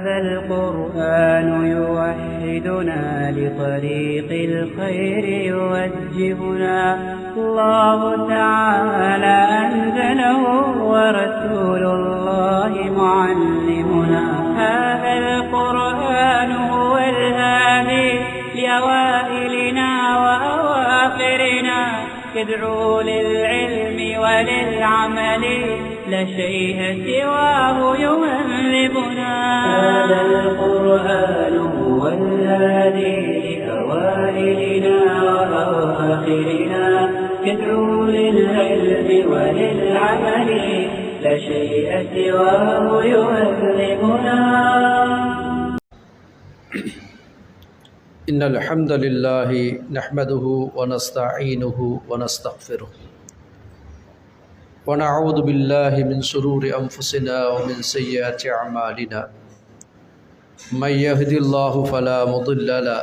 هذا القرآن يوحدنا لطريق الخير يوجهنا الله تعالى أنزله ورسول الله معلمنا هذا القرآن هو الهادي لأوائلنا وأواخرنا يدعو للعلم وللعمل لا شيء سواه يهذبنا هذا القرآن هو الهادي لأوائلنا وأواخرنا يدعو للعلم وللعمل لا شيء سواه يهذبنا. إن الحمد لله نحمده ونستعينه ونستغفره ونعوذ بالله من شرور أنفسنا ومن سيئات أعمالنا من يهد الله فلا مضل له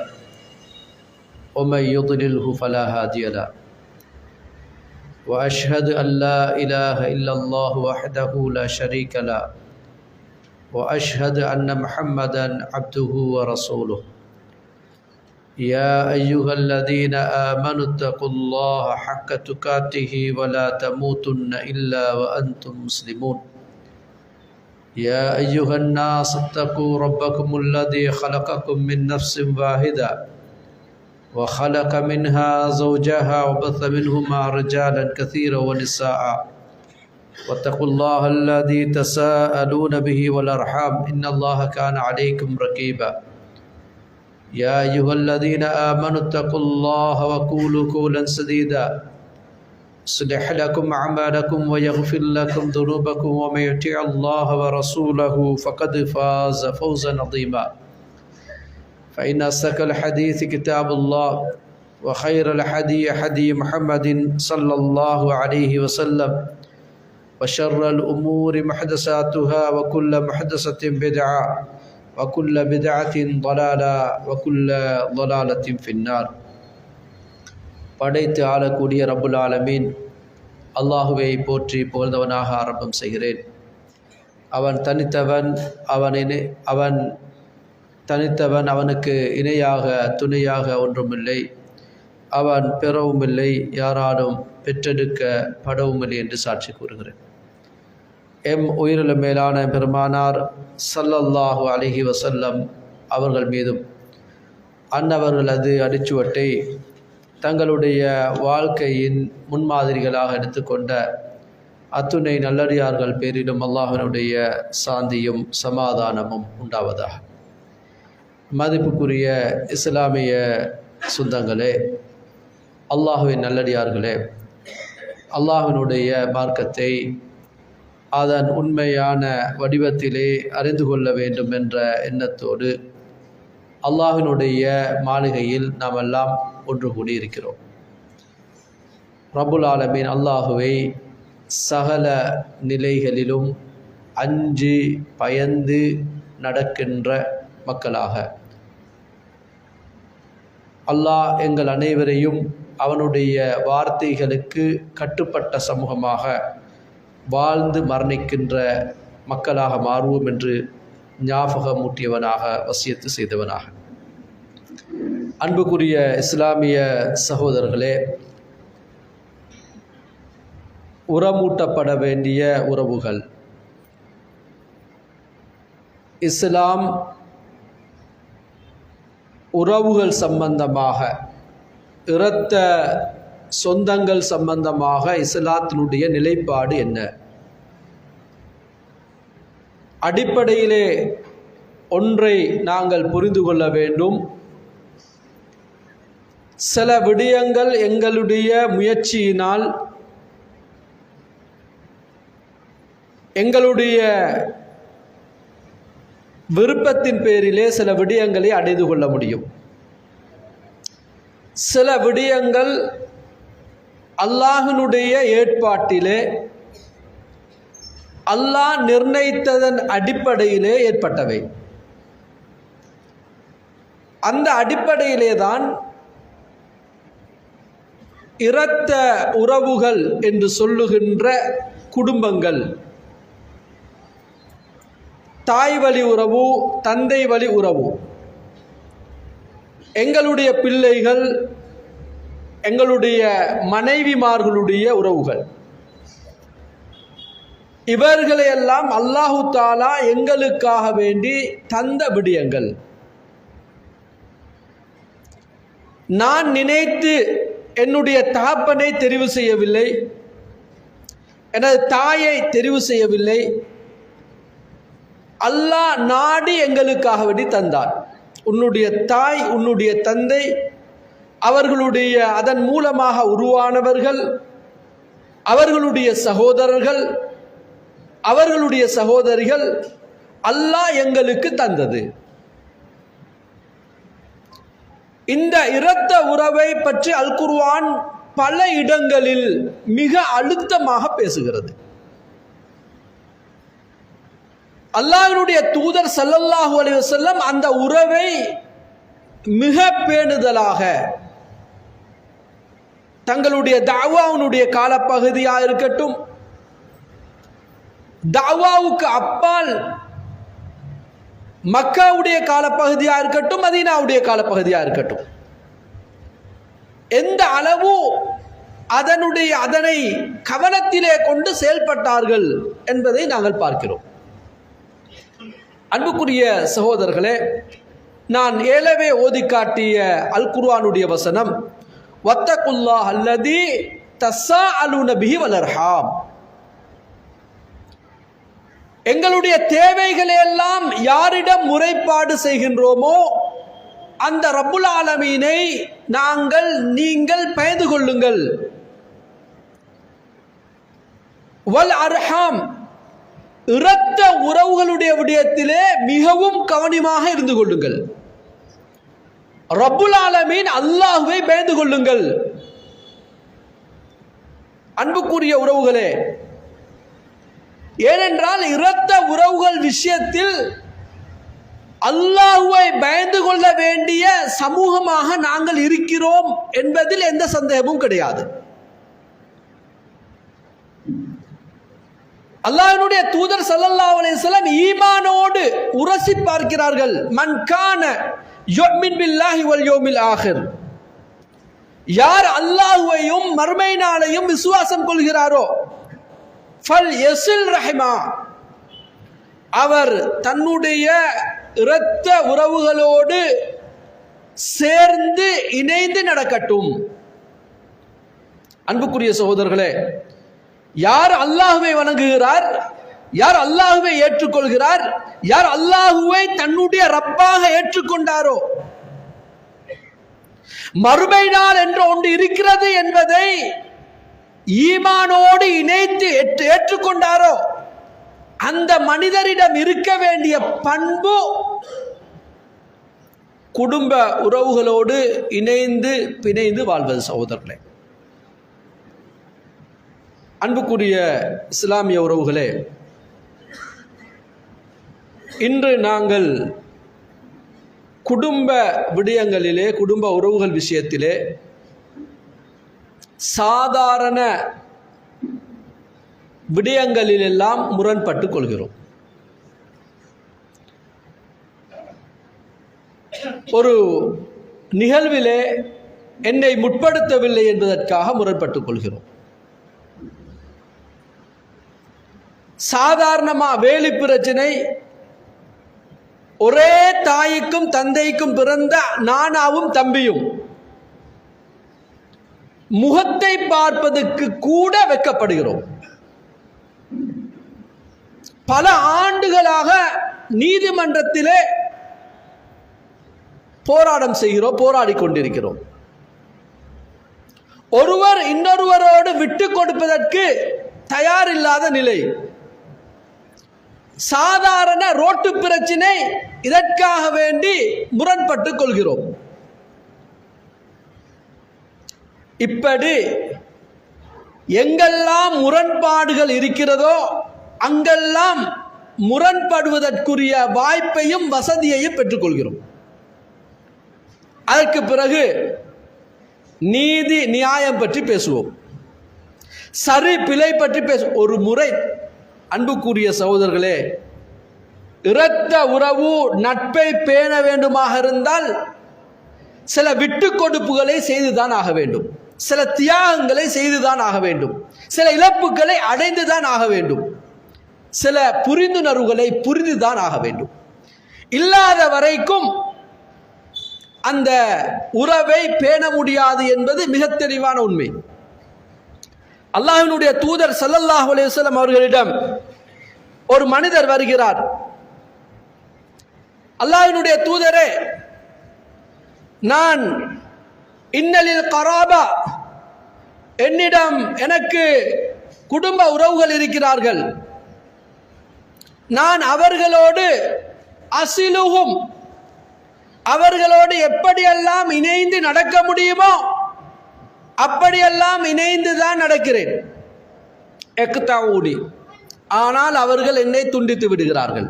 ومن يضلله فلا هادي له وأشهد أن لا إله إلا الله وحده لا شريك له وأشهد أن محمدا عبده ورسوله يا أيها الذين آمنوا اتقوا الله حق تقاته ولا تموتن إلا وأنتم مسلمون يا أيها الناس اتقوا ربكم الذي خلقكم من نفس واحدة وخلق منها زوجها وبث منهما رجالا كثيرا ونساء واتقوا الله الذي تساءلون به والأرحام إن الله كان عليكم رقيبا يا أيها الذين آمنوا اتقوا الله وقولوا قولا سديدا يصلح لكم أعمالكم ويغفر لكم ذنوبكم ومن يطع الله ورسوله فقد فاز فوزا عظيما فإن أصدق الحديث كتاب الله وخير الهدي هدي محمد صلى الله عليه وسلم وشر الأمور محدثاتها وكل محدثة بدعة وكل بدعة ضلالة وكل ضلالة في النار. படைத்து ஆளக்கூடிய ரப்புல் ஆலமீன் அல்லாஹுவை போற்றி புகழ்ந்தவனாக ஆரம்பம் செய்கிறேன். அவன் தனித்தவன், அவனுக்கு இணையாக துணையாக ஒன்றுமில்லை. அவன் பெறவும் இல்லை, யாராலும் பெற்றெடுக்கப்படவும் இல்லை என்று சாட்சி கூறுகிறேன். எம் உயிருள்ள மேலான பெருமானார் ஸல்லல்லாஹு அலைஹி வஸல்லம் அவர்கள் மீதும் அன்னவர்களது அடிச்சுவட்டை தங்களுடைய வாழ்க்கையின் முன்மாதிரிகளாக எடுத்துக்கொண்ட அத்துணை நல்லடியார்கள் பேரிலும் அல்லாஹ்வினுடைய சாந்தியும் சமாதானமும் உண்டாவதாக. மதிப்புக்குரிய இஸ்லாமிய சொந்தங்களே, அல்லாஹ்வின் நல்லடியார்களே, அல்லாஹ்வினுடைய மார்க்கத்தை அதன் உண்மையான வடிவத்திலே அறிந்து கொள்ள வேண்டும் என்ற எண்ணத்தோடு அல்லாஹ்வினுடைய மாளிகையில் நாம் எல்லாம் ஒன்று கூடியிருக்கிறோம். ரப்புல் ஆலமீன் அல்லாஹுவை சகல நிலைகளிலும் அஞ்சி பயந்து நடக்கின்ற மக்களாக அல்லாஹ் எங்கள் அனைவரையும் அவனுடைய வார்த்தைகளுக்கு கட்டுப்பட்ட சமூகமாக வாழ்ந்து மரணிக்கின்ற மக்களாக மாறுவோம் என்று ஞாபகமூட்டியவனாக வசியத்து செய்தவனாக. அன்புக்குரிய இஸ்லாமிய சகோதரர்களே, உரமூட்டப்பட வேண்டிய உறவுகள். இஸ்லாம் உறவுகள் சம்பந்தமாக, இரத்த சொந்தங்கள் சம்பந்தமாக இஸ்லாத்தினுடைய நிலைப்பாடு என்ன? அடிப்படையிலே ஒன்றை நாங்கள் புரிந்து கொள்ள வேண்டும். சில விடயங்கள் எங்களுடைய முயற்சியினால், எங்களுடைய விருப்பத்தின் பேரிலே சில விடயங்களை அடைந்து கொள்ள முடியும். சில விடயங்கள் அல்லாஹ்வினுடைய ஏற்பாட்டிலே, அல்லாஹ் நிர்ணயித்ததன் அடிப்படையிலே ஏற்பட்டவை. அந்த அடிப்படையிலே தான் இரத்த உறவுகள் என்று சொல்லுகின்ற குடும்பங்கள் தாய் வழி உறவு, தந்தை வழி உறவு, எங்களுடைய பிள்ளைகள், எங்களுடைய மனைவிமார்களுடைய உறவுகள், இவர்களையெல்லாம் அல்லாஹு தாலா எங்களுக்காக வேண்டி தந்த விடயங்கள். நான் நினைத்து என்னுடைய தகப்பனை தெரிவு செய்யவில்லை, எனது தாயை தெரிவு செய்யவில்லை, அல்லாஹ் நாடி எங்களுக்காக வேண்டி தந்தார். உன்னுடைய தாய், உன்னுடைய தந்தை, அவர்களுடைய அதன் மூலமாக உருவானவர்கள், அவர்களுடைய சகோதரர்கள், அவர்களுடைய சகோதரிகள் அல்லாஹ் எங்களுக்கு தந்தது. இந்த இரத்த உறவை பற்றி அல் குர்ஆன் பல இடங்களில் மிக அழுத்தமாக பேசுகிறது. அல்லாஹ்வுடைய தூதர் ஸல்லல்லாஹு அலைஹி வஸல்லம் அந்த உறவை மிக பேணுதலாக தங்களுடைய தாவாவுடைய காலப்பகுதியாக இருக்கட்டும், தாவாவுக்கு அப்பால் மக்காவுடைய காலப்பகுதியாக இருக்கட்டும், மதீனாவுடைய காலப்பகுதியாக இருக்கட்டும், எந்த அளவு அதனை கவனத்திலே கொண்டு செயல்பட்டார்கள் என்பதை நாங்கள் பார்க்கிறோம். அன்புக்குரிய சகோதரர்களே, நான் ஏலவே ஓதி காட்டிய அல் குர்ஆனுடைய வசனம் வத்தகுல்லாஹ் அல்லதி தஸாஅலுன பிஹி வல் அர்ஹாம். எங்களுடைய தேவைகளை எல்லாம் யாரிடம் முறைப்பாடு செய்கின்றோமோ அந்த ரப்புல் ஆலமீனை நீங்கள் பயந்து கொள்ளுங்கள். வல் அர்ஹாம், இரத்த உறவுகளுடைய விடயத்திலே மிகவும் கவனமாக இருந்து கொள்ளுங்கள். ரப்புல் ஆலமீன் அல்லாஹ்வை பயந்து கொள்ளுங்கள். அன்புக்குரிய உறவுகளே, ஏனென்றால் இரத்த உறவுகள் விஷயத்தில் அல்லாஹ்வை பயந்து கொள்ள வேண்டிய சமூகமாக நாங்கள் இருக்கிறோம் என்பதில் எந்த சந்தேகமும் கிடையாது. அல்லாஹ்வுடைய தூதர் ஸல்லல்லாஹு அலைஹி வஸல்லம் ஈமானோடு உரசி பார்க்கிறார்கள். மன் கான யுமின் பில்லாஹி வல் யௌமில் ஆகிர், யார் அல்லாஹ்வையும் மறுமை நாளையும் விசுவாசம் கொள்கிறாரோ ஃபல் யஸில் ரஹிமா, அவர் தன்னுடைய இரத்த உறவுகளோடு சேர்ந்து இணைந்து நடக்கட்டும். அன்புக்குரிய சகோதரர்களே, யார் அல்லாஹ்வை வணங்குகிறார், யார் அல்லாஹ்வை ஏற்றுக்கொள்கிறார், யார் அல்லாஹ்வை தன்னுடைய ரப்பாக ஏற்றுக்கொண்டாரோ, மறுமை நாள் என்று ஒன்று இருக்கிறது என்பதை ஈமானோடு இணைத்து ஏற்றுக்கொண்டாரோ, அந்த மனிதரிடம் இருக்க வேண்டிய பண்பு குடும்ப உறவுகளோடு இணைந்து பிணைந்து வாழ்வது. சகோதரர்களே, அன்புக்குரிய இஸ்லாமிய உறவுகளே, இன்று நாங்கள் குடும்ப விடயங்களிலே, குடும்ப உறவுகள் விஷயத்திலே சாதாரண விடயங்களிலெல்லாம் முரண்பட்டு கொள்கிறோம். ஒரு நிகழ்விலே என்னை முற்படுத்தவில்லை என்பதற்காக முரண்பட்டுக் கொள்கிறோம். சாதாரணமா வேலி பிரச்சனை, ஒரே தாய்க்கும் தந்தைக்கும் பிறந்த நானாவும் தம்பியும் முகத்தை பார்ப்பதற்கு கூட வெட்கப்படுகிறோம். பல ஆண்டுகளாக நீதிமன்றத்திலே போராடி கொண்டிருக்கிறோம். ஒருவர் இன்னொருவரோடு விட்டு கொடுப்பதற்கு தயாரில்லாத நிலை, சாதாரண ரோட்டு பிரச்சனை, இதற்காக வேண்டி முரண்பட்டுக் கொள்கிறோம். இப்படி எங்கெல்லாம் முரண்பாடுகள் இருக்கிறதோ அங்கெல்லாம் முரண்படுவதற்குரிய வாய்ப்பையும் வசதியையும் பெற்றுக்கொள்கிறோம். அதற்கு பிறகு நீதி நியாயம் பற்றி பேசுவோம், சரி பிழை பற்றி பேசுவோம். ஒரு முறை, அன்புக்குரிய சகோதரர்களே, இரத்த உறவு நட்பை பேண வேண்டுமாக இருந்தால் சில விட்டு கொடுப்புகளை செய்துதான் ஆக வேண்டும், சில தியாகங்களை செய்துதான் ஆக வேண்டும், சில இழப்புகளை அடைந்துதான் ஆக வேண்டும், சில புரிந்துணர்வுகளை புரிந்துதான் ஆக வேண்டும். இல்லாத வரைக்கும் அந்த உறவை பேண முடியாது என்பது மிக தெளிவான உண்மை. அல்லாஹ்வினுடைய தூதர் ஸல்லல்லாஹு அலைஹி வஸல்லம் அவர்களிடம் ஒரு மனிதர் வருகிறார். அல்லாஹ்வினுடைய தூதரே, நான் இன்னலில் கராபா, என்னிடம் எனக்கு குடும்ப உறவுகள் இருக்கிறார்கள், நான் அவர்களோடு அசிலுகும், அவர்களோடு எப்படியெல்லாம் இணைந்து நடக்க முடியுமோ அப்படியெல்லாம் இணைந்துதான் நடக்கிறேன். எக்தாவுடி, ஆனால் அவர்கள் என்னை துண்டித்து விடுகிறார்கள்.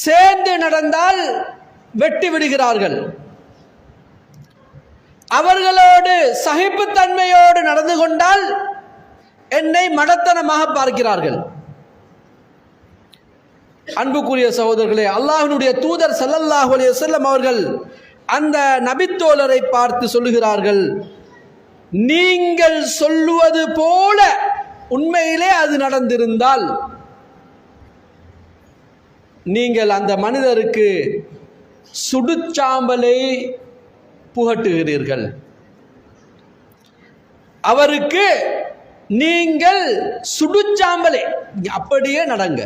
சேர்ந்து நடந்தால் வெட்டி விடுகிறார்கள். அவர்களோடு சகிப்புத்தன்மையோடு நடந்து கொண்டால் என்னை மடத்தனமாக பார்க்கிறார்கள். அன்புக்குரிய சகோதரர்களே, அல்லாஹ்வினுடைய தூதர் ஸல்லல்லாஹு அலைஹி வஸல்லம் அவர்கள் அந்த நபித்தோழரை பார்த்து சொல்லுகிறார்கள், நீங்கள் சொல்லுவது போல உண்மையிலே அது நடந்திருந்தால் நீங்கள் அந்த மனிதருக்கு சுடுச்சாம்பலை புகட்டுகிறீர்கள், அவருக்கு நீங்கள் சுடுச்சாம்பலை, அப்படியே நடங்க.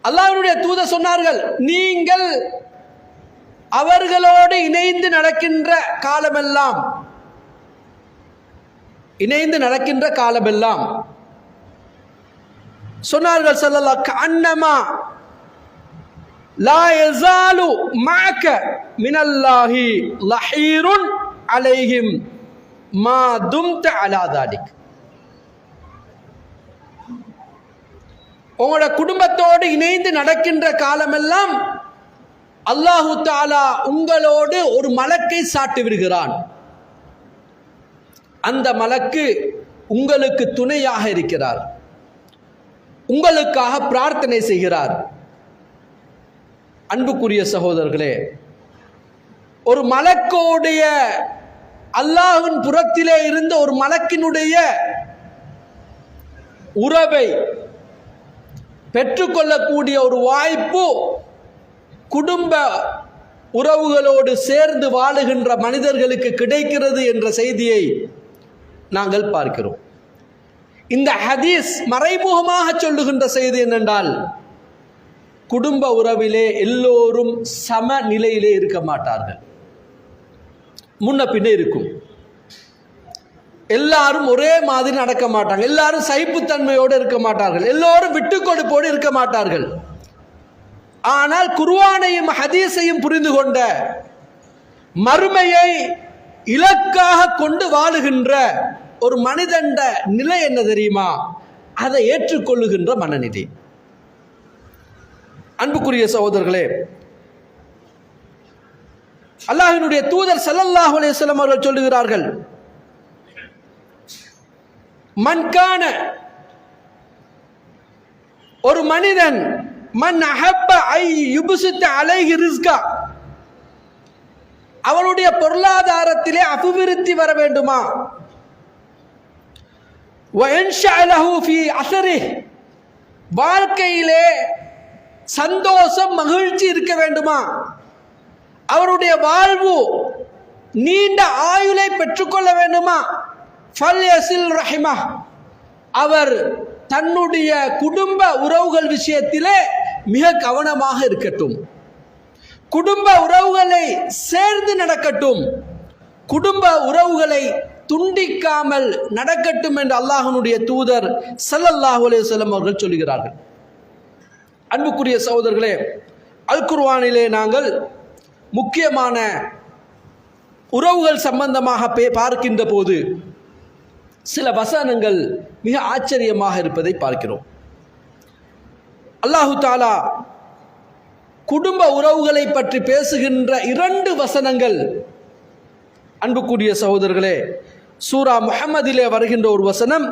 அல்லாஹ்வுடைய தூதர் சொன்னார்கள், நீங்கள் அவர்களோடு இணைந்து நடக்கின்ற காலமெல்லாம், இணைந்து நடக்கின்ற காலமெல்லாம் சொன்னார்கள் ஸல்லல்லாஹு கஅன்னமா லா யஸாலு மஅக மினல்லாஹி லஹீருன் அலைஹிம் மா தும்த அலா தாலிக். உங்களோட குடும்பத்தோடு இணைந்து நடக்கின்ற காலமெல்லாம் அல்லாஹு தஆலா உங்களோடு ஒரு மலக்கை சாட்டி விடுகிறான். அந்த மலக்கு உங்களுக்கு துணையாக இருக்கிறார், உங்களுக்காக பிரார்த்தனை செய்கிறார். அன்புக்குரிய சகோதரர்களே, ஒரு மலக்கோடைய அல்லாஹ்வின் புறத்திலே இருந்த ஒரு மலக்கினுடைய உறவை பெற்றுக்கொள்ளக்கூடிய ஒரு வாய்ப்பு குடும்ப உறவுகளோடு சேர்ந்து வாழுகின்ற மனிதர்களுக்கு கிடைக்கிறது என்ற செய்தியை நாங்கள் பார்க்கிறோம். இந்த ஹதீஸ் மறைமுகமாக சொல்லுகின்ற செய்தி என்னென்றால், குடும்ப உறவிலே எல்லோரும் சம நிலையிலே இருக்க மாட்டார்கள், முன்ன பின்ன இருக்கும். எல்லாரும் ஒரே மாதிரி நடக்க மாட்டாங்க, எல்லாரும் சகிப்புத்தன்மையோடு இருக்க மாட்டார்கள், எல்லோரும் விட்டு கொடுப்போடு இருக்க மாட்டார்கள். ஆனால் குர்ஆனையும் ஹதீஸையும் புரிந்து கொண்ட, மறுமையை இலக்காக கொண்டு வாழுகின்ற ஒரு மனிதன் நிலை என்ன தெரியுமா? அதை ஏற்றுக்கொள்ளுகின்ற மனநிலை. அன்புக்குரிய சகோதரர்களே, அல்லாஹ்வினுடைய தூதர் ஸல்லல்லாஹு அலைஹி வஸல்லம் அவர்கள் சொல்லுகிறார்கள், மன்கான, ஒரு மனிதன், மன் அஹப்ப ஐ யுப்ஸித அலைஹி ரிஸ்கா, அவனுடைய பொருளாதாரத்திலே அபிவிருத்தி வர வேண்டுமா, வயன்ஷஅ லஹு ஃபீ அஸரிஹ், வாழ்க்கையிலே சந்தோஷம் மகிழ்ச்சி இருக்க வேண்டுமா, அவருடைய வாழ்வு நீண்ட ஆயுளை பெற்றுக்கொள்ள வேண்டுமா, ஃபல்யஸில் ரஹிமா, அவர் தன்னுடைய குடும்ப உறவுகள் விஷயத்திலே மிக கவனமாக இருக்கட்டும், குடும்ப உறவுகளை சேர்ந்து நடக்கட்டும், குடும்ப உறவுகளை துண்டிக்காமல் நடக்கட்டும் என்று அல்லாஹ்வினுடைய தூதர் ஸல்லல்லாஹு அலைஹி வஸல்லம் அவர்கள் சொல்கிறார்கள். அன்புக்குரிய சகோதரர்களே, அல் குர்ஆனிலே நாங்கள் முக்கியமான உறவுகள் சம்பந்தமாக பார்க்கின்ற போது சில வசனங்கள் மிக ஆச்சரியமாக இருப்பதை பார்க்கிறோம். அல்லாஹு தஆலா குடும்ப உறவுகளை பற்றி பேசுகின்ற 2 வசனங்கள், அன்புக்குரிய சகோதரர்களே, சூரா முஹம்மதிலே வருகின்ற ஒரு வசனம்,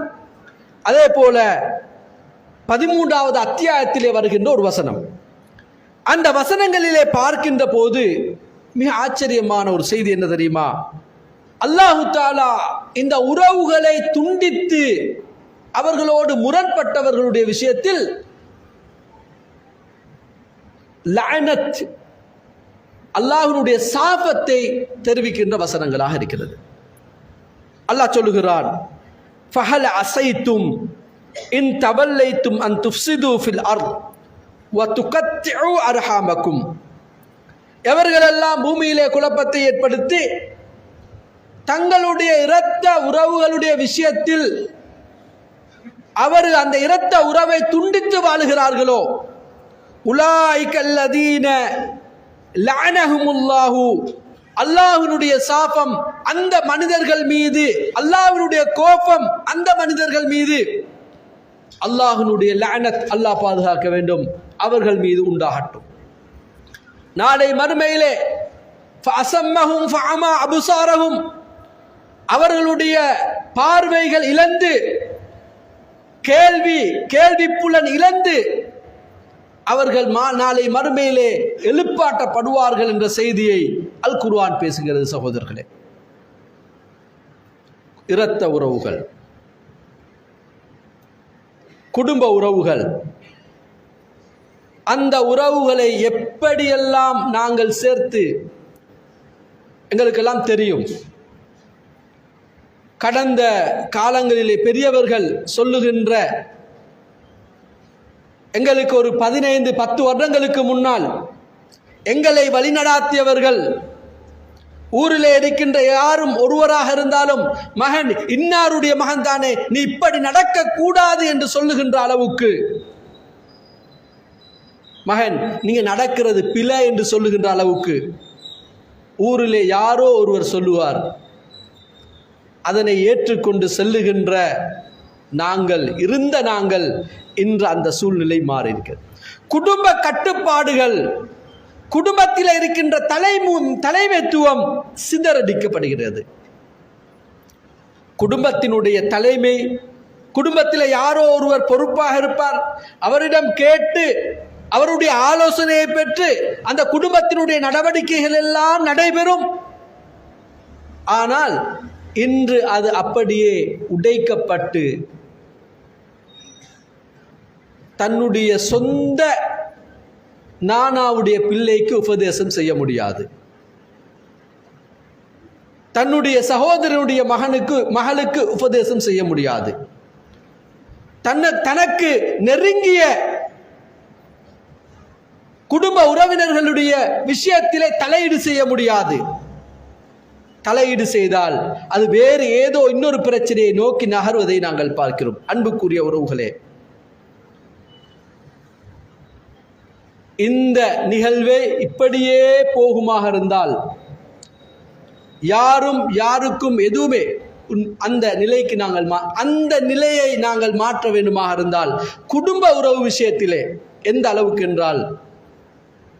அதே போல 13வது அத்தியாயத்திலே வருகின்ற ஒரு வசனம். அந்த வசனங்களிலே பார்க்கின்ற போது மிக ஆச்சரியமான ஒரு செய்தி என்ன தெரியுமா? அல்லாஹு தஆலா இந்த உறவுகளை துண்டித்து அவர்களோடு முரண்பட்டவர்களுடைய விஷயத்தில் லஅனத், அல்லாஹ்வுடைய சாபத்தை தெரிவிக்கின்ற வசனங்களாக இருக்கிறது. அல்லாஹ் சொல்லுகிறான், ஃபஹல் அஸைத்தும் இன் தவல்லைத்தும் அன் துஃப்ஸிது ஃபில் அர்த் வ துகத்திஉ அர்ஹாமக்கும். எவர்களெல்லாம் பூமியிலே குழப்பத்தை ஏற்படுத்தி தங்களுடைய இரத்த உறவுகளுடைய விஷயத்தில் அவர் அந்த இரத்த உறவை துண்டித்து வாழுகிறார்களோ, உலாயிகல்லதீன லஅனஹுமுல்லாஹு, அல்லாஹ்வுடைய சாபம் அந்த மனிதர்கள் மீது, அல்லாஹ்வுடைய கோபம் அந்த மனிதர்கள் மீது, அல்லாஹ்வுடைய லஅனத், அல்லாஹ் பாதுகாக்க வேண்டும், அவர்கள் மீது உண்டாகட்டும். நாளை மறுமையிலே ஃபஅஸம்மஹும் ஃபஅமா அப்சாரஹும், அவர்களுடைய பார்வைகள் இழந்து, கேள்விப்புலன் இழந்து அவர்கள் நாளை மறுமையிலே எழுப்பாட்டப்படுவார்கள் என்ற செய்தியை அல் குர்ஆன் பேசுகிறது. சகோதரர்களே, இரத்த உறவுகள், குடும்ப உறவுகள், அந்த உறவுகளை எப்படியெல்லாம் நாங்கள் சேர்த்து, எங்களுக்கெல்லாம் தெரியும். கடந்த காலங்களிலே பெரியவர்கள் சொல்லுகின்ற, எங்களுக்கு ஒரு 15-10 வருடங்களுக்கு முன்னால் எங்களை வழிநடாத்தியவர்கள், ஊரிலே இருக்கின்ற யாரும் ஒருவராக இருந்தாலும், மகன் இன்னாருடைய மகன் தானே, நீ இப்படி நடக்க கூடாது என்று சொல்லுகின்ற அளவுக்கு, மகன் நீங்க நடக்கிறது பிழை என்று சொல்லுகின்ற அளவுக்கு ஊரிலே யாரோ ஒருவர் சொல்லுவார். அதனை ஏற்றுக்கொண்டு செல்லுகின்ற நாங்கள் இன்று அந்த சூழ்நிலை மாறி இருக்கிறது. குடும்ப கட்டுப்பாடுகள், குடும்பத்தில் இருக்கின்ற தலைமைத்துவம் சிதறடிக்கப்படுகிறது. குடும்பத்தினுடைய தலைமை, குடும்பத்தில் யாரோ ஒருவர் பொறுப்பாக இருப்பார், அவரிடம் கேட்டு அவருடைய ஆலோசனையை பெற்று அந்த குடும்பத்தினுடைய நடவடிக்கைகள் எல்லாம் நடைபெறும். ஆனால் இன்று அது அப்படியே உடைக்கப்பட்டு தன்னுடைய சொந்த நானாவுடைய பிள்ளைக்கு உபதேசம் செய்ய முடியாது, தன்னுடைய சகோதரனுடைய மகளுக்கு உபதேசம் செய்ய முடியாது, தனக்கு நெருங்கிய குடும்ப உறவினர்களுடைய விஷயத்திலே தலையீடு செய்ய முடியாது. தலையீடு செய்தால் அது வேறு ஏதோ இன்னொரு பிரச்சனையை நோக்கி நகர்வதை நாங்கள் பார்க்கிறோம். அன்புக்குரிய உறவுகளே, இந்த நிகழ்வே இப்படியே போகுமாக இருந்தால், யாருக்கும் எதுவுமே அந்த நிலைக்கு அந்த நிலையை நாங்கள் மாற்ற வேண்டுமாக இருந்தால், குடும்ப உறவு விஷயத்திலே எந்த அளவுக்கு என்றால்,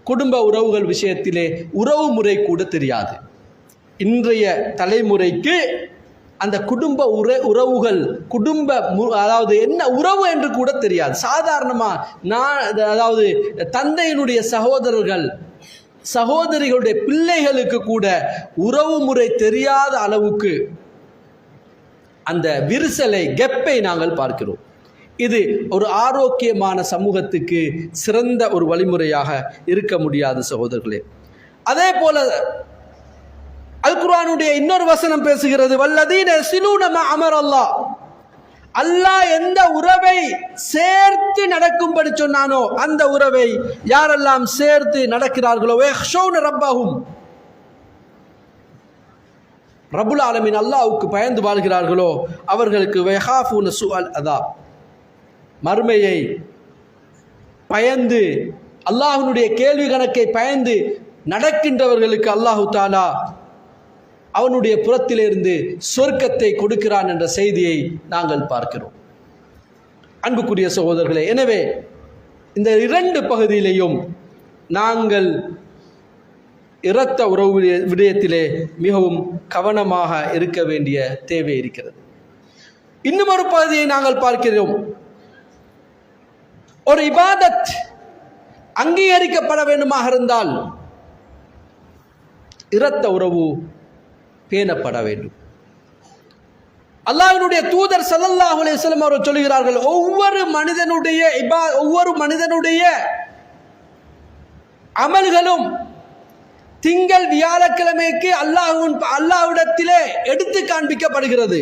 குடும்ப உறவுகள் விஷயத்திலே உறவு முறை கூட தெரியாது. இன்றைய தலைமுறைக்கு அந்த குடும்ப உறவுகள், அதாவது என்ன உறவு என்று கூட தெரியாது. அதாவது தந்தையினுடைய சகோதரிகளுடைய பிள்ளைகளுக்கு கூட உறவு முறை தெரியாத அளவுக்கு அந்த விரிசலை, கெப்பை நாங்கள் பார்க்கிறோம். இது ஒரு ஆரோக்கியமான சமூகத்துக்கு சிறந்த ஒரு வழிமுறையாக இருக்க முடியாது சகோதரர்களே. அதே போல அல் குர்ஆனுடைய இன்னொரு வசனம் பேசுகிறது, வல்லதீன யஸிலூன மா அமரல்லாஹ், அல்லாஹ் எந்த உறவை சேர்த்து நடக்கும்படி சொன்னானோ அந்த உறவை யாரெல்லாம் சேர்த்து நடக்கிறார்களோ, வயக்ஷௌன ரப்பஹும், ரப்புல் ஆலமீன் அல்லாஹ்வுக்கு பயந்து வாழ்கிறார்களோ அவர்களுக்கு வயகாஃபூன சுஅல் அதாப், மறுமையை பயந்து, அல்லாஹ்வுடைய கேள்வி கணக்கை பயந்து நடக்கின்றவர்களுக்கு அல்லாஹு தஆலா அவனுடைய புறத்திலிருந்து சொர்க்கத்தை கொடுக்கிறான் என்ற செய்தியை நாங்கள் பார்க்கிறோம். அன்புக்குரிய சகோதரர்களே, எனவே இந்த 2 பகுதியிலேயும் நாங்கள் இரத்த உறவு விடயத்திலே மிகவும் கவனமாக இருக்க வேண்டிய தேவை இருக்கிறது. இன்னும் ஒரு பகுதியை நாங்கள் பார்க்கிறோம். ஒரு இபாதத் அங்கீகரிக்கப்பட வேண்டுமாக இருந்தால் இரத்த உறவு பேணப்பட வேண்டும். அல்லாஹ்வினுடைய தூதர் ஸல்லல்லாஹு அலைஹி வஸல்லம் அவர்கள் சொல்கிறார்கள், ஒவ்வொரு மனிதனுடைய அமல்களும் திங்கள் வியாழக்கிழமைக்கு அல்லாஹ்விடத்திலே எடுத்து காண்பிக்கப்படுகிறது.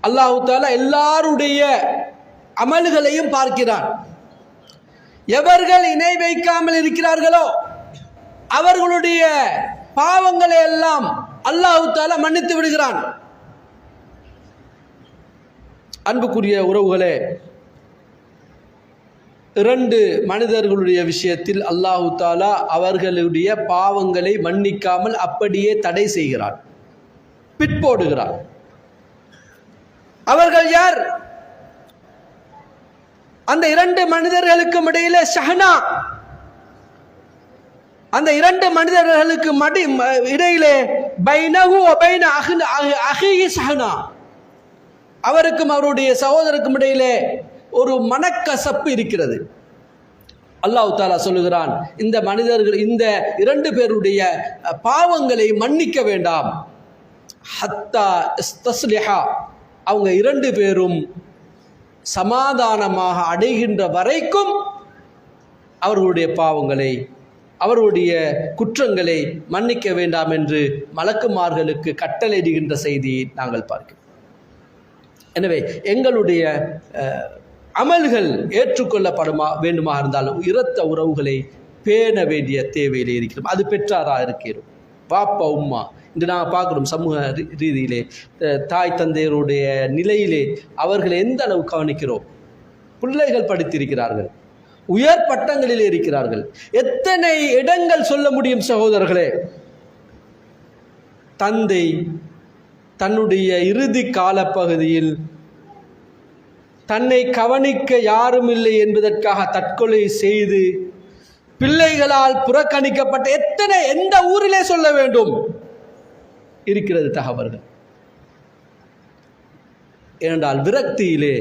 அல்லாஹ் தஆலா எல்லாருடைய அமல்களையும் பார்க்கிறான். எவர்கள் இணை வைக்காமல் இருக்கிறார்களோ அவர்களுடைய பாவங்களை எல்லாம் அல்லாஹ் தஆலா மன்னித்து விடுகிறான். அன்புக்குரிய உறவுகளே, இரண்டு மனிதர்களுடைய விஷயத்தில் அல்லாஹ் தஆலா அவர்களுடைய பாவங்களை மன்னிக்காமல் அப்படியே தடை செய்கிறான், பிற்போடுகிறான். அவர்கள் யார்? அந்த இரண்டு மனிதர்களுக்கும் இடையிலே ஷஹ்னா, அந்த இரண்டு மனிதர்களுக்கு இடையிலே பைனஹு வ பைன அஹீஹி ஷஹ்னா, அவருக்கும் அவருடைய சகோதரருக்கும் இடையிலே ஒரு மனக்கசப்பு இருக்கிறது. அல்லாஹ் தஆலா சொல்லுகிறான், இந்த மனிதர்கள் இந்த இரண்டு பேருடைய பாவங்களை மன்னிக்க வேண்டாம், ஹத்தா இஸ்தஸ்லிஹா, அவங்க இரண்டு பேரும் சமாதானமாக அடைகின்ற வரைக்கும் அவர்களுடைய பாவங்களை அவருடைய குற்றங்களை மன்னிக்க வேண்டாம் என்று மலக்குமார்களுக்கு கட்டளையிடுகின்ற செய்தியை நாங்கள் பார்க்கிறோம். எனவே எங்களுடைய அமல்கள் ஏற்றுக்கொள்ளப்படுமா வேண்டுமா இருந்தாலும் இரத்த உறவுகளை பேண வேண்டிய தேவையிலே இருக்கிறோம். அது பெற்றாராக இருக்கிறோம், பாப்பா உம்மா. இன்று நாங்கள் பார்க்குறோம் சமூக ரீதியிலே தாய் தந்தையருடைய நிலையிலே அவர்களை எந்த அளவு கவனிக்கிறோம். பிள்ளைகள் படித்திருக்கிறார்கள், உயர் பட்டங்களிலே இருக்கிறார்கள். எத்தனை இடங்கள் சொல்ல முடியும் சகோதரர்களே? தந்தை தன்னுடைய இறுதி காலப்பகுதியில் தன்னை கவனிக்க யாரும் இல்லை என்பதற்காக தற்கொலை செய்து பிள்ளைகளால் புறக்கணிக்கப்பட்ட எந்த ஊரிலே சொல்ல வேண்டும் இருக்கிறது தகவல்கள். ஏனென்றால் விரக்தியிலே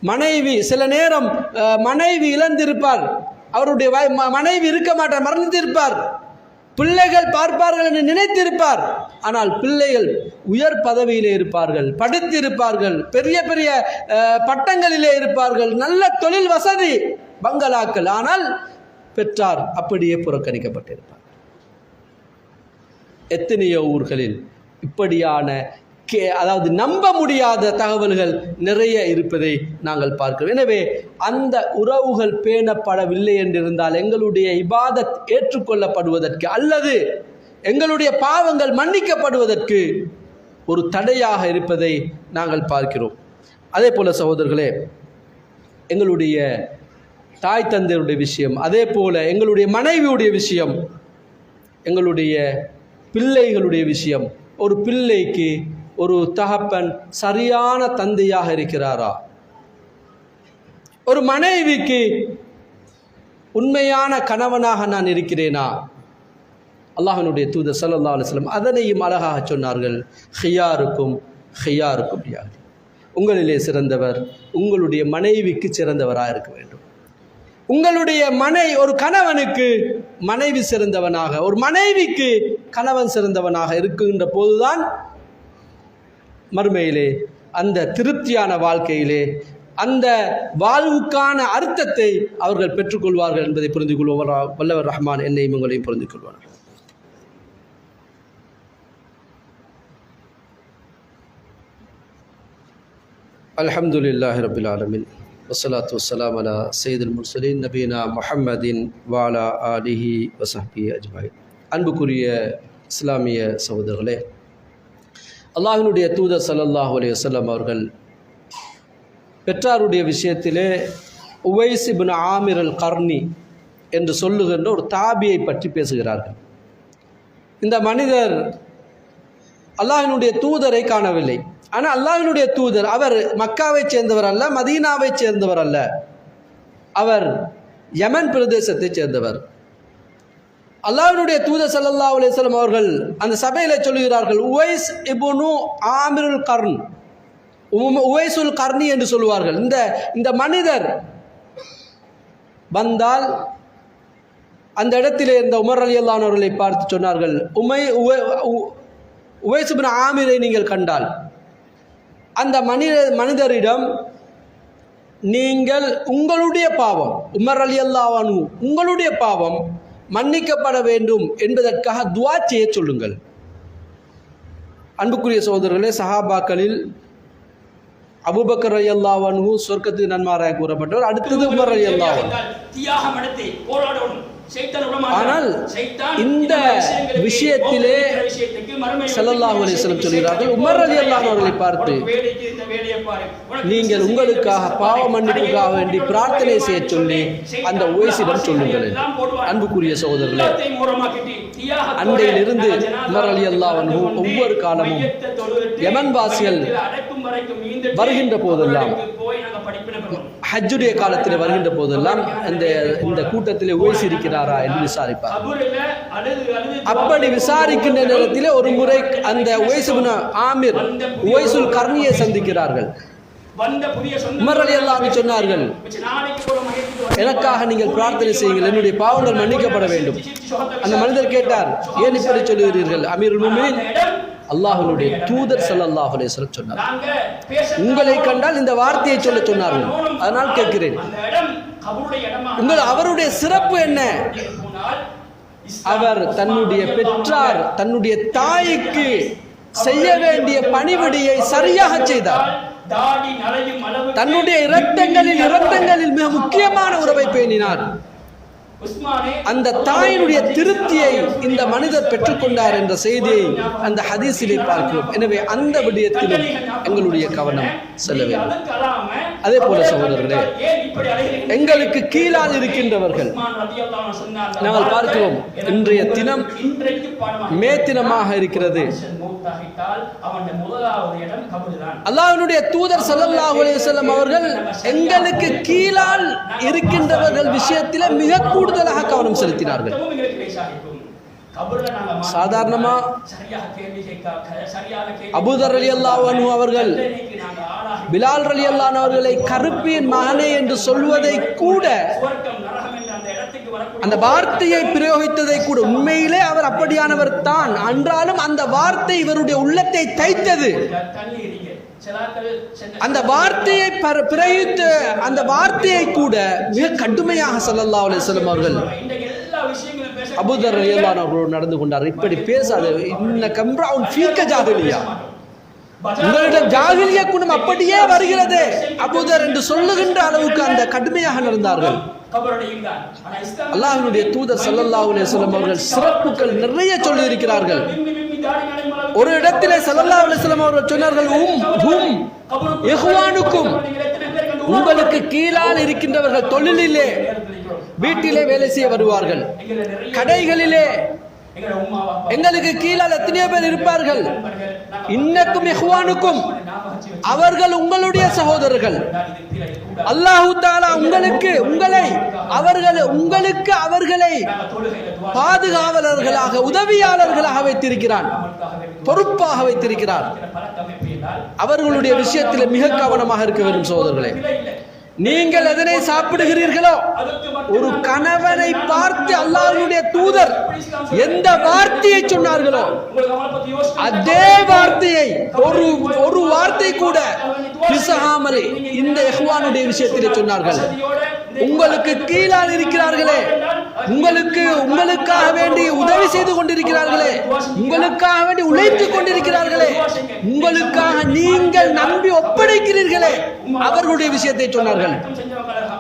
மனைவி சில நேரம் மனைவி இழந்திருப்பார், அவருடைய மனைவி இருக்க மாட்டார், மறந்திருப்பார், பிள்ளைகள் பார்ப்பார்கள் என்று நினைத்திருப்பார். ஆனால் பிள்ளைகள் உயர் பதவியிலே இருப்பார்கள், படித்திருப்பார்கள், பெரிய பெரிய பட்டங்களிலே இருப்பார்கள், நல்ல தொழில் வசதி, பங்களாக்கள். ஆனால் பெற்றார் அப்படியே புறக்கணிக்கப்பட்டிருப்பார். எத்தனையோ ஊர்களில் இப்படியான அதாவது நம்ப முடியாத தகவல்கள் நிறைய இருப்பதை நாங்கள் பார்க்கிறோம். எனவே அந்த உறவுகள் பேணப்படவில்லை என்றிருந்தால் எங்களுடைய இபாதத் ஏற்றுக்கொள்ளப்படுவதற்கு அல்லது எங்களுடைய பாவங்கள் மன்னிக்கப்படுவதற்கு ஒரு தடையாக இருப்பதை நாங்கள் பார்க்கிறோம். அதே போல சகோதரர்களே, எங்களுடைய தாய் தந்தையுடைய விஷயம், அதே போல எங்களுடைய மனைவியுடைய விஷயம், எங்களுடைய பிள்ளைகளுடைய விஷயம். ஒரு பிள்ளைக்கு ஒரு தகப்பன் சரியான தந்தையாக இருக்கிறாரா? ஒரு மனைவிக்கு உண்மையான கணவனாக நான் இருக்கிறேனா? அல்லாஹ்வினுடைய தூதர் ஸல்லல்லாஹு அலைஹி வஸல்லம் அதனையும் அழகாக சொன்னார்கள், ஹியாருக்கும் யார், உங்களிலே சிறந்தவர் உங்களுடைய மனைவிக்கு சிறந்தவராக இருக்க வேண்டும். உங்களுடைய ஒரு கணவனுக்கு மனைவி சிறந்தவனாக, ஒரு மனைவிக்கு கணவன் சிறந்தவனாக இருக்கின்ற போதுதான் மறுமையிலே அந்த திருப்தியான வாழ்க்கையிலே அந்த வாழ்வுக்கான அர்த்தத்தை அவர்கள் பெற்றுக்கொள்வார்கள் என்பதை புரிந்து கொள்வார். வல்லவர் ரஹ்மான் என்னையும் உங்களையும் புரிந்து கொள்வார். அல்ஹம்துலில்லாஹி ரப்பில் ஆலமீன் வஸ்ஸலாத்து வஸ்ஸலாமு அலா சய்யிதுல் முர்ஸலீன் நபீனா முஹம்மதின் வ அலா ஆலிஹி வஸஹ்பிஹி அஜ்மஈன். அன்புக்குரிய இஸ்லாமிய சகோதரர்களே, அல்லாஹ்வினுடைய தூதர் ஸல்லல்லாஹு அலைஹி வஸல்லம் அவர்கள் பெற்றாருடைய விஷயத்திலே உவைஸ் இப்னு ஆமிர் அல் கர்னி என்று சொல்லுகின்ற ஒரு தாபியை பற்றி பேசுகிறார்கள். இந்த மனிதர் அல்லாஹ்வினுடைய தூதரை காணவில்லை. ஆனால் அல்லாஹ்வினுடைய தூதர் அவர் மக்காவை சேர்ந்தவர் அல்ல, மதீனாவை சேர்ந்தவர் அல்ல, அவர் யமன் பிரதேசத்தை சேர்ந்தவர். அல்லாஹ்வுடைய தூதர் ஸல்லல்லாஹு அலைஹி வஸல்லம் அவர்கள் அந்த சபையில சொல்லுகிறார்கள், உவைஸ் இப்னு ஆமிருல் கர்ன், உவைசுல் கர்னி என்று சொல்லுவார்கள். இந்த மனிதர் வந்தால் அந்த இடத்திலே இருந்த உமர் ரலியல்லாஹு அன்ஹு அவர்களை பார்த்து சொன்னார்கள், உவைஸ் இப்னு ஆமிரை நீங்கள் கண்டால் அந்த மனிதரிடம் நீங்கள் உங்களுடைய பாவம், உமர் ரலியல்லாஹு அன்ஹு உங்களுடைய பாவம் மன்னிக்கப்பட வேண்டும் என்பதற்காக துஆ செய்ய சொல்லுங்கள். அன்புக்குரிய சகோதரர்களே, சஹாபாக்களில் அபூபக்கர் ரலியல்லாஹு அன்ஹு சொர்க்கத்துக்கு நன்மாராய கூறப்பட்டவர். அடுத்தது உமர் ரலியல்லாஹு அன்ஹு. ஆனால் இந்த விஷயத்திலே ஸல்லல்லாஹு அலைஹி வஸல்லம் சொல்கிறார்கள், உமர் ரலியல்லாஹு அவர்களை பார்த்து நீங்கள் உங்களுக்காக பாவ மன்னிப்புக்காக வேண்டி பிரார்த்தனை செய்ய சொல்லி அந்த உவைஸிடம் சொல்லுங்கள். அன்புக்குரிய சகோதரர்களே, அன்றையிலிருந்து உமர் ரலியல்லாஹு அன்ஹு ஒவ்வொரு காலமும் யமன் வாசிகள் வருகின்ற போதெல்லாம், ஹஜ்ஜுடைய காலத்தில் வருகின்ற போதெல்லாம் இந்த கூட்டத்தில் உவைஸ் இருக்கிறாரா என்று விசாரிப்பார். அப்படி விசாரிக்கின்ற நேரத்திலே ஒரு முறை அந்த உவைஸ் இப்னு ஆமிர் உவைசுல் கர்னியை சந்திக்கிறார்கள். உமர் ரலியல்லாஹு அன்ஹு சொன்னார்கள், எனக்காக நீங்கள் பிரார்த்தனை செய்யுங்கள், என்னுடைய பாவங்கள் மன்னிக்கப்பட வேண்டும். அந்த மனிதர் கேட்டார், ஏன் இப்படி சொல்லுகிறீர்கள்? அமீருல் முஃமினீன் அல்லாஹ்வுடைய தூதர் ஸல்லல்லாஹு அலைஹி வஸல்லம் சொன்னார், உங்களை கண்டால் இந்த வார்த்தையை சொல்ல சொன்னார்கள், அதனால் கேட்கிறேன். அவருடைய சிறப்பு என்ன? அவர் தன்னுடைய பெற்றார், தன்னுடைய தாய்க்கு செய்ய வேண்டிய பணிவிடையை சரியாக செய்தார். தன்னுடைய இரத்தங்களில் மிக முக்கியமான உறவை பேணினார். அந்த தாயினுடைய திருப்தியை இந்த மனிதர் பெற்றுக்கொண்டார் என்ற செய்தியை அந்த ஹதீஸிலே பார்க்கிறோம். எனவே அந்த விடயத்திலும் எங்களுடைய கவனம் செல்ல வேண்டும். அதே போல சகோதரர்களே, எங்களுக்கு கீழால் இருக்கின்றவர்கள் நாங்கள் பார்க்கிறோம், இன்றைய தினம் மே தினமாக இருக்கிறது. அல்லாஹ்வுடைய தூதர் ஸல்லல்லாஹு அலைஹி வஸல்லம் அவர்கள் எங்களுக்கு கீழால் இருக்கின்றவர்கள் விஷயத்திலே மிக கூடுதலாக கவனம் செலுத்தினார்கள். சாதாரணமா அபூதர் ரலியல்லாஹு அன்ஹு அவர்கள் பிலால் ரலியல்லாஹு அன்ஹு அவர்களை கருப்பியின் மகனே என்று சொல்வதை கூட, அந்த வார்த்தையை பிரயோகித்ததை கூட, உண்மையிலே அவர் அப்படியானவர் தான் என்றாலும் அந்த வார்த்தை இவருடைய உள்ளத்தை தைத்தது. அந்த வார்த்தையை பிரயோகித்த அந்த வார்த்தையை கூட மிக கடுமையாக ஸல்லல்லாஹு அலைஹி வஸல்லம் அவர்கள் அபூதர் ரலியல்லாஹு அன்ஹு அவர்களோடு நடந்து கொண்டார். இப்படி பேசாது, இன்னகம்ரவுன் ஃபீக ஜாஹிலியா, உங்களிடம் ஜாஹிலிய குணம் அப்படியே வருகிறது அபூதர் என்று சொல்லுகின்ற அளவுக்கு அந்த கடுமையாக நடந்தார்கள். அல்லாஹ்வுடைய தூதர் ஸல்லல்லாஹு அலைஹி வஸல்லம் அவர்கள் சிறப்புகள் நிறைய சொல்லி இருக்கிறார்கள். ஒரு இடத்திலே ஸல்லல்லாஹு அலைஹி வஸல்லம் அவர்கள் சொன்னார்கள், இஹ்வானுக்கும், உங்களுக்கு கீழால் இருக்கின்றவர்கள் தொழிலிலே வீட்டிலே வேலை செய்ய வருவார்கள், கடைகளிலே எங்களுக்கு கீழால் எத்தனையோ பேர் இருப்பார்கள். இன்னக்கும் இஹ்வானுக்கும், அவர்கள் உங்களுடைய சகோதரர்கள். அல்லாஹ் தஆலா அவர்களை பாதுகாவலர்களாக, உதவியாளர்களாக வைத்திருக்கிறான், பொறுப்பாக வைத்திருக்கிறார். அவர்களுடைய விஷயத்தில் மிக கவனமாக இருக்க வேண்டும் சகோதரர்களே. நீங்கள் எதனை சாப்பிடுகிறீர்களோ, ஒரு கணவனை பார்த்து அல்லாஹ்வுடைய தூதர் எந்த வார்த்தையை சொன்னார்களோ அதே வார்த்தையை ஒரு வார்த்தை கூட பிசகாமல் இந்த இஹ்வானுடைய விஷயத்திலே சொன்னார்கள். உங்களுக்கு கீழால் இருக்கிறார்களே, உங்களுக்காக வேண்டி உதவி செய்து கொண்டிருக்கிறார்களே, உங்களுக்காக வேண்டி உழைத்துக் கொண்டிருக்கிறார்களே, உங்களுக்காக நீங்கள் நம்பி ஒப்படைக்கிறீர்களே, அவர்களுடைய விஷயத்தை சொன்னார்கள்.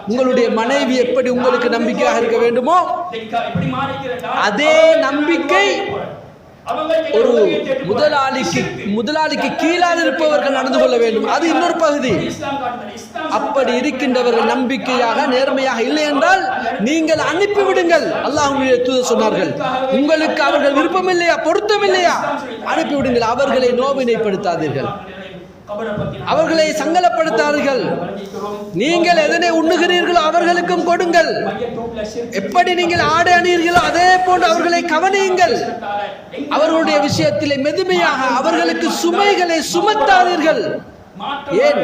உங்களுடைய மனைவி எப்படி உங்களுக்கு நம்பிக்கையாக இருக்க வேண்டுமோ அதே நம்பிக்கை ஒரு முதலாளிக்கு கீழால் இருப்பவர்கள் நடந்து கொள்ள வேண்டும். அது இன்னொரு பகுதி. அப்படி இருக்கின்றவர்கள் நம்பிக்கையாக நேர்மையாக இல்லை என்றால் நீங்கள் அனுப்பிவிடுங்கள். அல்லாஹ்வுடைய தூதர் சொன்னார்கள், உங்களுக்கு அவர்கள் விருப்பம் இல்லையா, பொருத்தம் இல்லையா, அனுப்பிவிடுங்கள், அவர்களை நோவினைப்படுத்தாதீர்கள். அவர்களை சங்கடப்படுத்தார்கள். நீங்கள் எதனை உண்ணுகிறீர்களோ அவர்களுக்கும் கொடுங்கள். எப்படி நீங்கள் ஆடை அணியீர்களோ அதே போன்று அவர்களை கவனியுங்கள். அவர்களுடைய விஷயத்திலே மெதுமையாக அவர்களுக்கு சுமைகளை சுமத்தாதீர்கள். ஏன்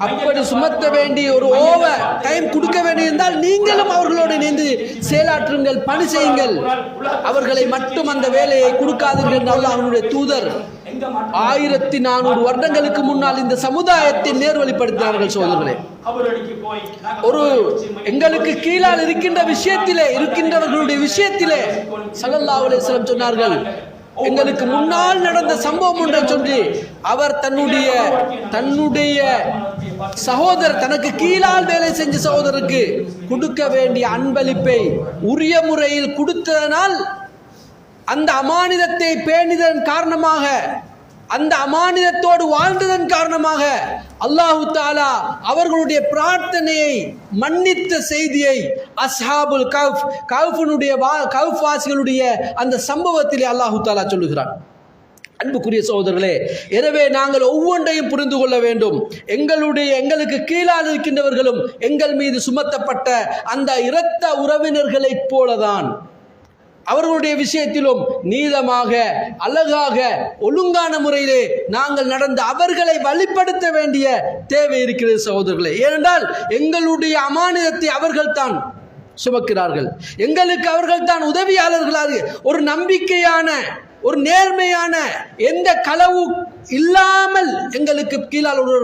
அப்படி சுமத்த வேண்டிய ஒரு ஓவர் டைம் கொடுக்க வேண்டியிருந்தால் நீங்களும் அவர்களோடு இணைந்து செயலாற்றுங்கள், பணி செய்யுங்கள். அவர்களை மட்டும் அந்த வேலையை கொடுக்காதீர்கள் என்று அல்லாஹ்வுடைய தூதர் 1400 வருடங்களுக்கு முன்னால் இந்த சமுதாயத்தை நேர்வழிப்படுத்தினார்கள். சோதர்களே, ஒரு எங்களுக்கு கீழால் இருக்கின்ற விஷயத்திலே இருக்கின்றவர்களுடைய விஷயத்திலே ஸல்லல்லாஹு அலைஹி வஸல்லம் சொன்னார்கள், எங்களுக்கு முன்னால் நடந்த சம்பவம் ஒன்றை சொல்லி அவர் தன்னுடைய சகோதரர் தனக்கு கீழால் வேலை செஞ்ச சகோதரருக்கு கொடுக்க வேண்டிய அன்பளிப்பை உரிய முறையில் கொடுத்ததனால் அந்த அமானிதத்தை பேணிதன் காரணமாக, அந்த அமானிதத்தோடு வாழ்ந்ததன் காரணமாக அல்லாஹு தஆலா அவர்களுடைய பிரார்த்தனையை மன்னித்த செய்தியை அஸ்ஹாபுல் கஃப்னுடைய கஃப் வாசிகளுடைய அந்த சம்பவத்திலே அல்லாஹு தஆலா சொல்லுகிறான். அன்புக்குரிய சகோதரர்களே, எனவே நாங்கள் ஒவ்வொன்றையும் புரிந்து கொள்ள வேண்டும். எங்களுக்கு கீழால் இருக்கின்றவர்களும் எங்கள் மீது சுமத்தப்பட்ட அந்த இரத்த உறவினர்களைப் போலதான் அவர்களுடைய விஷயத்திலும் நீதமாக, அழகாக, ஒழுங்கான முறையிலே நாங்கள் நடந்து அவர்களை வழிப்படுத்த வேண்டிய தேவை இருக்கிறது சகோதரர்களே. ஏனென்றால் எங்களுடைய அமானிதத்தை அவர்கள் தான் சுமக்கிறார்கள், எங்களுக்கு அவர்கள் தான் உதவியாளர்களாக. ஒரு நம்பிக்கையான, ஒரு நேர்மையான, எந்த களவு இல்லாமல் எங்களுக்கு கீழால் ஒரு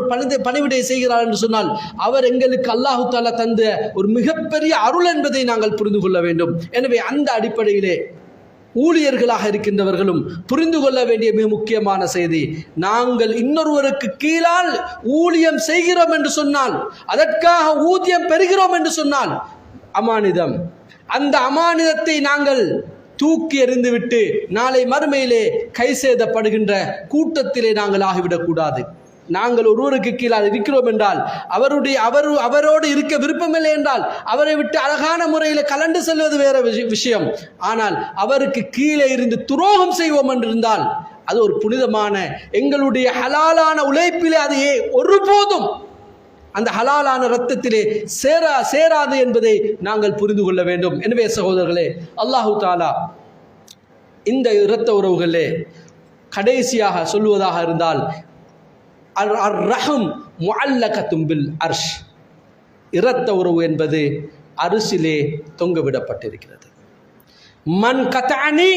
பணிவிடை செய்கிறார் என்று சொன்னால் அவர் எங்களுக்கு அல்லாஹு தஆலா தந்த ஒரு மிகப்பெரிய அருள் என்பதை நாங்கள் புரிந்து கொள்ள வேண்டும். எனவே அந்த அடிப்படையிலே ஊழியர்களாக இருக்கின்றவர்களும் புரிந்து கொள்ள வேண்டிய மிக முக்கியமான செய்தி, நாங்கள் இன்னொருவருக்கு கீழால் ஊழியம் செய்கிறோம் என்று சொன்னால், அதற்காக ஊதியம் பெறுகிறோம் என்று சொன்னால் அமானிதம், அந்த அமானிதத்தை நாங்கள் தூக்கி எறிந்துவிட்டு நாளை மறுமையிலே கை சேதப்படுகின்ற கூட்டத்திலே நாங்கள் ஆகிவிடக்கூடாது. நாங்கள் ஒருவருக்கு கீழால் இருக்கிறோம் என்றால் அவரோடு இருக்க விருப்பமில்லை என்றால் அவரை விட்டு அழகான முறையில் கலந்து செல்வது வேற விஷயம். ஆனால் அவருக்கு கீழே இருந்து துரோகம் செய்வோம் என்றிருந்தால் அது ஒரு புனிதமான எங்களுடைய ஹலாலான உழைப்பிலே அது ஒருபோதும் அந்த ஹலாலான இரத்தத்திலே சேராது என்பதை நாங்கள் புரிந்து கொள்ள வேண்டும். எனவே சகோதரர்களே, அல்லாஹு தஆலா இந்த இரத்த உறவுகளே கடைசியாக சொல்லுவதாக இருந்தால் அர்-ரஹம் முஅல்லகத்தும் பில் அர்ஷ், இரத்த உறவு என்பது அரிசிலே தொங்கவிடப்பட்டிருக்கிறது. மன் கதஅனி,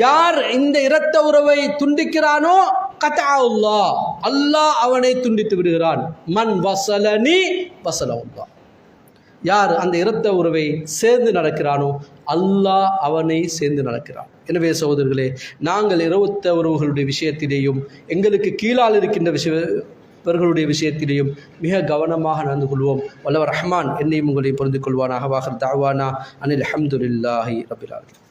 யார் இந்த இரத்த உறவை துண்டிக்கிறானோ கதஅல்லாஹ், அல்லாஹ் அவனை துண்டித்து விடுகிறான். மன் வஸலனி வஸலல்லாஹ், யார் அந்த இரத்த உறவை சேர்ந்து நடக்கிறானோ அல்லாஹ் அவனை சேர்ந்து நடக்கிறான். எனவே சகோதரர்களே, நாங்கள் இரத்த உறவுகளுடைய விஷயத்திலேயும் எங்களுக்கு கீழால் இருக்கின்ற இவர்களுடைய விஷயத்திலேயும் மிக கவனமாக நடந்து கொள்வோம். வல்லவர் ரஹ்மான் என்னையும் உங்களை பொருந்திக் கொள்வானாக. வாஹிர் தஅவானா அனில் ஹம்துலில்லாஹி ரப்பில் ஆலமீன்.